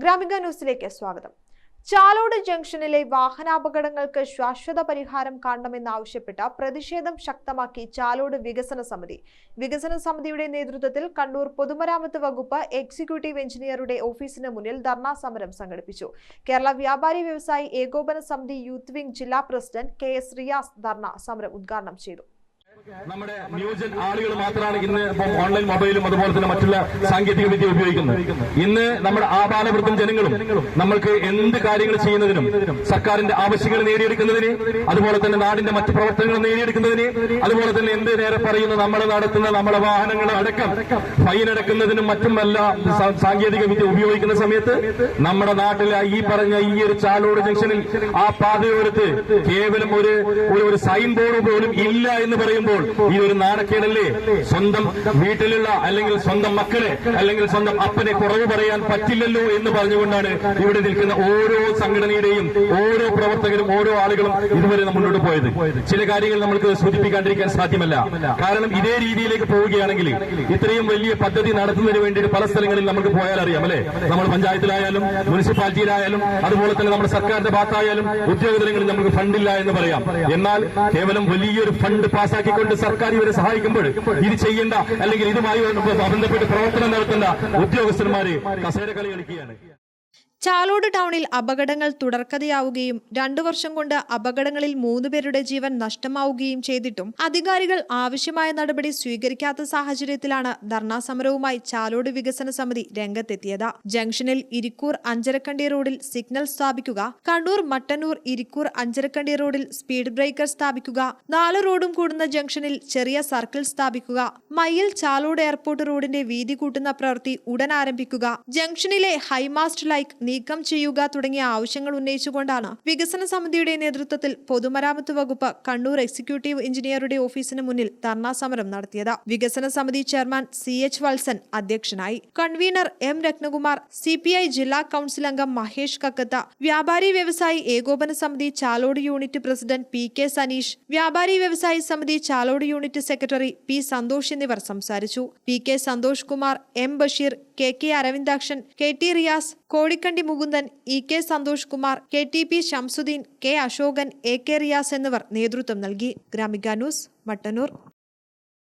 ഗ്രാമിക ന്യൂസിലേക്ക് സ്വാഗതം. ചാലോട് ജംഗ്ഷനിലെ വാഹനാപകടങ്ങൾക്ക് ശാശ്വത പരിഹാരം കാണണമെന്നാവശ്യപ്പെട്ട് പ്രതിഷേധം ശക്തമാക്കി ചാലോട് വികസന സമിതി. വികസന സമിതിയുടെ നേതൃത്വത്തിൽ കണ്ണൂർ പൊതുമരാമത്ത് വകുപ്പ് എക്സിക്യൂട്ടീവ് എഞ്ചിനീയറുടെ ഓഫീസിന് മുന്നിൽ ധർണാ സമരം സംഘടിപ്പിച്ചു. കേരള വ്യാപാരി വ്യവസായി ഏകോപന സമിതി യൂത്ത് വിംഗ് ജില്ലാ പ്രസിഡന്റ് KS റിയാസ് ധർണാ സമരം ഉദ്ഘാടനം ചെയ്തു. നമ്മുടെ ന്യൂജൻ ആളുകൾ മാത്രമാണ് ഇന്ന് ഓൺലൈൻ മൊബൈലും അതുപോലെ തന്നെ മറ്റുള്ള സാങ്കേതിക വിദ്യ ഉപയോഗിക്കുന്നത്. ഇന്ന് നമ്മുടെ ആബാലവൃദ്ധം ജനങ്ങളും നമ്മൾക്ക് എന്ത് കാര്യങ്ങൾ ചെയ്യുന്നതിനും സർക്കാരിന്റെ ആവശ്യങ്ങൾ നേടിയെടുക്കുന്നതിന് അതുപോലെ തന്നെ നാടിന്റെ മറ്റു പ്രവർത്തനങ്ങൾ നേടിയെടുക്കുന്നതിന് അതുപോലെ തന്നെ എന്ത് നേരെ പറയുന്ന നമ്മൾ നടത്തുന്ന നമ്മുടെ വാഹനങ്ങൾ അടക്കം ഫൈൻ അടക്കുന്നതിനും മറ്റുമെല്ലാം സാങ്കേതിക വിദ്യ ഉപയോഗിക്കുന്ന സമയത്ത് നമ്മുടെ നാട്ടിലെ ഈ പറഞ്ഞ ഈ ഒരു ചാലോട് ജംഗ്ഷനിൽ ആ പാതയോരത്ത് കേവലം ഒരു സൈൻ ബോർഡ് പോലും ഇല്ല എന്ന് പറയുമ്പോൾ ഈ ഒരു നാണക്കേടല്ലേ? സ്വന്തം വീട്ടിലുള്ള അല്ലെങ്കിൽ സ്വന്തം മക്കളെ അല്ലെങ്കിൽ സ്വന്തം അപ്പനെ കുറവ് പറയാൻ പറ്റില്ലല്ലോ എന്ന് പറഞ്ഞുകൊണ്ടാണ് ഇവിടെ നിൽക്കുന്ന ഓരോ സംഘടനയുടെയും ഓരോ പ്രവർത്തകരും ഓരോ ആളുകളും ഇതുവരെ മുന്നോട്ട് പോയത്. ചില കാര്യങ്ങൾ നമ്മൾക്ക് സൂചിപ്പിക്കാണ്ടിരിക്കാൻ സാധ്യമല്ല. കാരണം ഇതേ രീതിയിലേക്ക് പോവുകയാണെങ്കിൽ ഇത്രയും വലിയ പദ്ധതി നടത്തുന്നതിന് വേണ്ടി പല സ്ഥലങ്ങളിൽ നമുക്ക് പോയാൽ അറിയാം അല്ലെ? നമ്മൾ പഞ്ചായത്തിലായാലും മുനിസിപ്പാലിറ്റിയിലായാലും അതുപോലെ തന്നെ നമ്മുടെ സർക്കാരിന്റെ ഭാഗത്തായാലും ഉദ്യോഗതലങ്ങളിൽ നമുക്ക് ഫണ്ടില്ല എന്ന് പറയാം. എന്നാൽ കേവലം വലിയൊരു ഫണ്ട് പാസ്സാക്കിക്കൊണ്ട് സർക്കാർ ഇവരെ സഹായിക്കുമ്പോൾ ഇത് ചെയ്യേണ്ട അല്ലെങ്കിൽ ഇതുമായി ബന്ധപ്പെട്ട് പ്രവർത്തനം നടത്തേണ്ട ഉദ്യോഗസ്ഥന്മാരെ കസേര കളി കളിക്കുകയാണ്. ചാലോട് ടൗണിൽ അപകടങ്ങൾ തുടർക്കഥയാവുകയും 2 വർഷം കൊണ്ട് അപകടങ്ങളിൽ 3 പേരുടെ ജീവൻ നഷ്ടമാവുകയും ചെയ്തിട്ടും അധികാരികൾ ആവശ്യമായ നടപടി സ്വീകരിക്കാത്ത സാഹചര്യത്തിലാണ് ധർണാ സമരവുമായി ചാലോട് വികസന സമിതി രംഗത്തെത്തിയത്. ജംഗ്ഷനിൽ ഇരിക്കൂർ അഞ്ചരക്കണ്ടി റോഡിൽ സിഗ്നൽ സ്ഥാപിക്കുക, കണ്ണൂർ മട്ടന്നൂർ ഇരിക്കൂർ അഞ്ചരക്കണ്ടി റോഡിൽ സ്പീഡ് ബ്രേക്കർ സ്ഥാപിക്കുക, 4 റോഡും കൂടുന്ന ജംഗ്ഷനിൽ ചെറിയ സർക്കിൾ സ്ഥാപിക്കുക, മയ്യിൽ ചാലോട് എയർപോർട്ട് റോഡിന്റെ വീതി കൂട്ടുന്ന പ്രവൃത്തി ഉടൻ ആരംഭിക്കുക, ജംഗ്ഷനിലെ ഹൈമാസ്റ്റ് ലൈക്ക് നീക്കം ചെയ്യുക തുടങ്ങിയ ആവശ്യങ്ങൾ ഉന്നയിച്ചുകൊണ്ടാണ് വികസന സമിതിയുടെ നേതൃത്വത്തിൽ പൊതുമരാമത്ത് വകുപ്പ് കണ്ണൂർ എക്സിക്യൂട്ടീവ് എഞ്ചിനീയറുടെ ഓഫീസിന് മുന്നിൽ ധർണാ സമരം നടത്തിയത്. വികസന സമിതി ചെയർമാൻ CH വത്സൻ അധ്യക്ഷനായി. കൺവീനർ M രത്നകുമാർ, CPI ജില്ലാ കൌൺസിൽ അംഗം മഹേഷ് കക്കത്ത, വ്യാപാരി വ്യവസായി ഏകോപന സമിതി Chalode unit president PK Saneesh, വ്യാപാരി വ്യവസായി സമിതി Chalode unit secretary P Santhosh എന്നിവർ സംസാരിച്ചു. PK Santhosh Kumar, M Basheer, KK Aravindakshan, KT Riyas, കോടിക്കണ്ടി Mukundan, EK Santhosh Kumar, KTP Shamsuddin, K Ashokan, AK Riyas എന്നിവർ നേതൃത്വം നൽകി. ഗ്രാമിക ന്യൂസ്, മട്ടന്നൂർ.